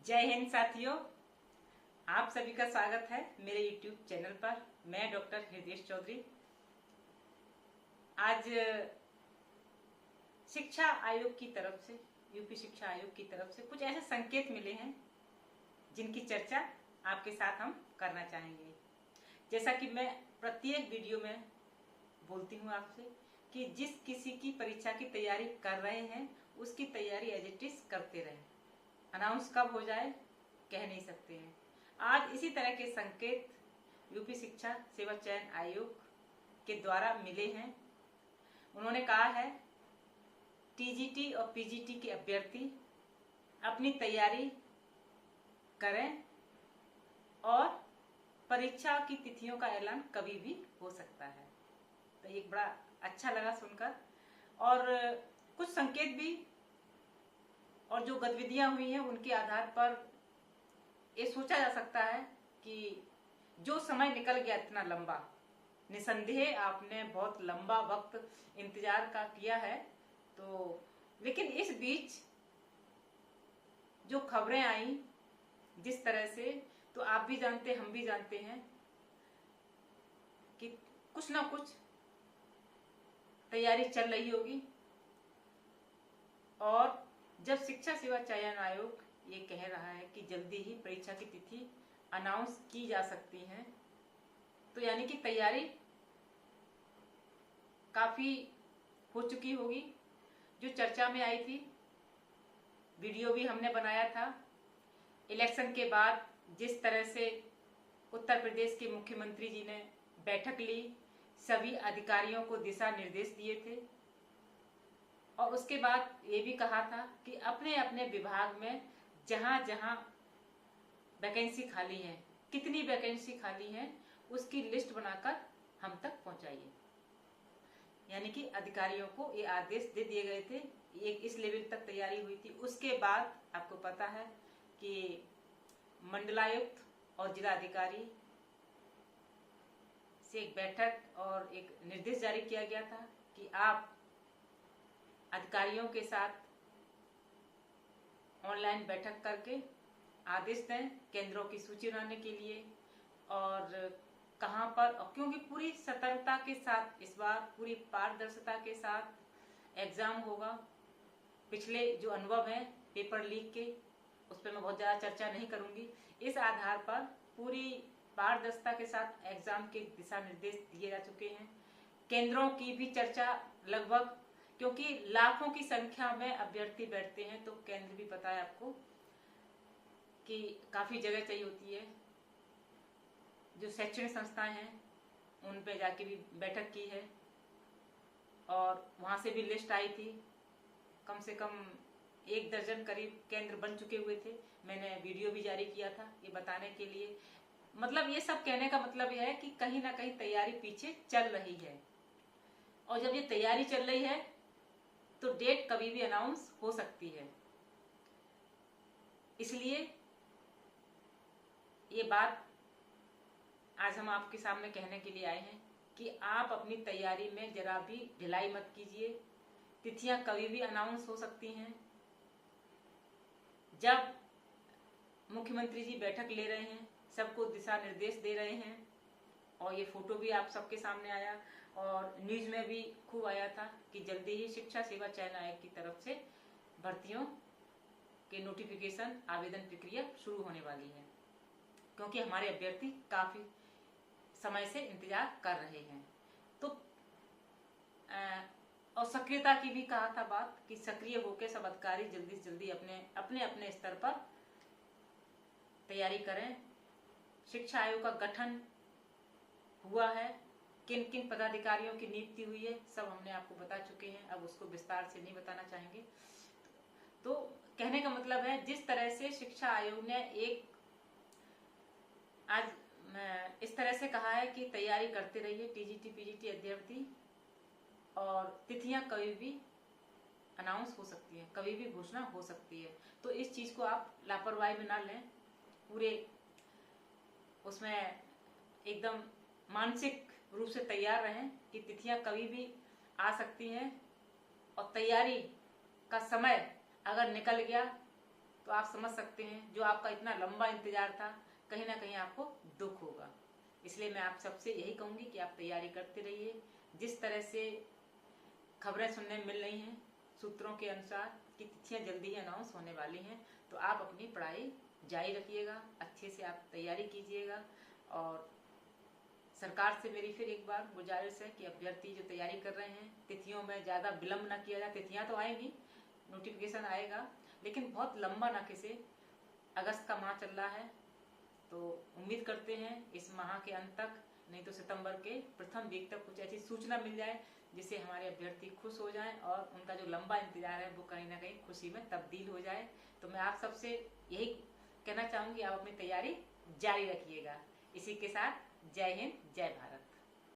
जय हिंद साथियों, आप सभी का स्वागत है मेरे YouTube चैनल पर। मैं डॉक्टर हृदयेश चौधरी। आज शिक्षा आयोग की तरफ से, यूपी शिक्षा आयोग की तरफ से कुछ ऐसे संकेत मिले हैं जिनकी चर्चा आपके साथ हम करना चाहेंगे। जैसा कि मैं प्रत्येक वीडियो में बोलती हूँ आपसे कि जिस किसी की परीक्षा की तैयारी कर रहे हैं उसकी तैयारी एज इट इज करते रहें। अनाउंस कब हो जाए कह नहीं सकते हैं। आज इसी तरह के संकेत यूपी शिक्षा सेवा चयन आयोग के द्वारा मिले हैं। उन्होंने कहा है टीजीटी और पीजीटी के अभ्यर्थी अपनी तैयारी करें और परीक्षा की तिथियों का ऐलान कभी भी हो सकता है। तो एक बड़ा अच्छा लगा सुनकर। और कुछ संकेत भी और जो गतिविधियां हुई हैं उनके आधार पर ये सोचा जा सकता है कि जो समय निकल गया इतना लंबा, निसंदेह आपने बहुत लंबा वक्त इंतजार का किया है। तो लेकिन इस बीच जो खबरें आई जिस तरह से, तो आप भी जानते हम भी जानते हैं कि कुछ ना कुछ तैयारी चल रही होगी। और जब शिक्षा सेवा चयन आयोग ये कह रहा है कि जल्दी ही परीक्षा की तिथि अनाउंस की जा सकती है, तो यानी कि तैयारी काफी हो चुकी होगी। जो चर्चा में आई थी, वीडियो भी हमने बनाया था। इलेक्शन के बाद जिस तरह से उत्तर प्रदेश के मुख्यमंत्री जी ने बैठक ली, सभी अधिकारियों को दिशा निर्देश दिए थे और उसके बाद ये भी कहा था कि अपने अपने विभाग में जहां जहां वैकेंसी खाली है, कितनी वैकेंसी खाली है, उसकी लिस्ट बनाकर हम तक पहुंचाइए। यानी कि अधिकारियों को ये आदेश दे दिए गए थे। एक इस लेवल तक तैयारी हुई थी। उसके बाद आपको पता है कि मंडलायुक्त और जिला अधिकारी से एक बैठक और एक निर्देश जारी किया गया था कि आप अधिकारियों के साथ ऑनलाइन बैठक करके आदेश दें केंद्रों की सूची बनाने के लिए और कहां पर, और क्योंकि पूरी सतर्कता के साथ इस बार पूरी पारदर्शिता के साथ एग्जाम होगा। पिछले जो अनुभव है पेपर लीक के, उस पर मैं बहुत ज्यादा चर्चा नहीं करूंगी। इस आधार पर पूरी पारदर्शिता के साथ एग्जाम के दिशा निर्देश दिए जा चुके हैं। केंद्रों की भी चर्चा लगभग, क्योंकि लाखों की संख्या में अभ्यर्थी बैठते हैं तो केंद्र भी पता है आपको कि काफी जगह चाहिए होती है। जो शैक्षणिक संस्थाएं हैं उन पे जाके भी बैठक की है और वहां से भी लिस्ट आई थी। कम से कम 1 दर्जन करीब केंद्र बन चुके हुए थे। मैंने वीडियो भी जारी किया था ये बताने के लिए। मतलब ये सब कहने का मतलब यह है कि कहीं ना कहीं तैयारी पीछे चल रही है और जब ये तैयारी चल रही है तो डेट कभी भी अनाउंस हो सकती है। इसलिए ये बात आज हम आपके सामने कहने के लिए आए हैं कि आप अपनी तैयारी में जरा भी ढिलाई मत कीजिए। तिथियां कभी भी अनाउंस हो सकती हैं। जब मुख्यमंत्री जी बैठक ले रहे हैं, सबको दिशा निर्देश दे रहे हैं और ये फोटो भी आप सबके सामने आया और न्यूज में भी खूब आया था कि जल्दी ही शिक्षा सेवा चयन आयोग की तरफ से भर्तियों के नोटिफिकेशन, आवेदन प्रक्रिया शुरू होने वाली है, क्योंकि हमारे अभ्यर्थी काफी समय से इंतजार कर रहे हैं। तो और सक्रियता की भी कहा था बात कि सक्रिय होकर सब अधिकारी जल्दी से जल्दी अपने अपने स्तर पर तैयारी करें। शिक्षा आयोग का गठन हुआ है, किन किन पदाधिकारियों की नियुक्ति हुई है सब हमने आपको बता चुके हैं। अब उसको विस्तार से नहीं बताना चाहेंगे। तो कहने का मतलब है जिस तरह से शिक्षा आयोग ने एक आज इस तरह से कहा है कि तैयारी करते रहिए टीजीटी पीजीटी अभ्यर्थी, और तिथियां कभी भी अनाउंस हो सकती है, कभी भी घोषणा हो सकती है। तो इस चीज को आप लापरवाही में ना लें, पूरे उसमें एकदम मानसिक रूप से तैयार रहें कि तिथियां कभी भी आ सकती हैं और तैयारी का समय अगर निकल गया तो आप समझ सकते हैं जो आपका इतना लंबा इंतजार था, कहीं ना कहीं आपको दुख होगा। इसलिए मैं आप सबसे यही कहूंगी कि आप तैयारी करते रहिए। जिस तरह से खबरें सुनने मिल रही हैं सूत्रों के अनुसार कि तिथियां जल्दी ही अनाउंस होने वाली हैं, तो आप अपनी पढ़ाई जारी रखिएगा, अच्छे से आप तैयारी कीजिएगा। और सरकार से मेरी फिर एक बार गुजारिश है कि अभ्यर्थी जो तैयारी कर रहे हैं तिथियों में ज़्यादा विलम्ब ना किया जाए। तिथियां तो आएंगी, नोटिफिकेशन आएगा, लेकिन बहुत लंबा ना खिसे। अगस्त का माह चल रहा है, तो उम्मीद करते हैं इस माह के अंत तक, नहीं तो सितंबर के प्रथम वीक तक कुछ ऐसी सूचना मिल जाए जिससे हमारे अभ्यर्थी खुश हो जाएं और उनका जो लंबा इंतजार है वो कहीं ना कहीं खुशी में तब्दील हो जाए। तो मैं आप सबसे यही कहना चाहूंगी, आप अपनी तैयारी जारी रखिएगा। इसी के साथ जय हिंद, जय भारत।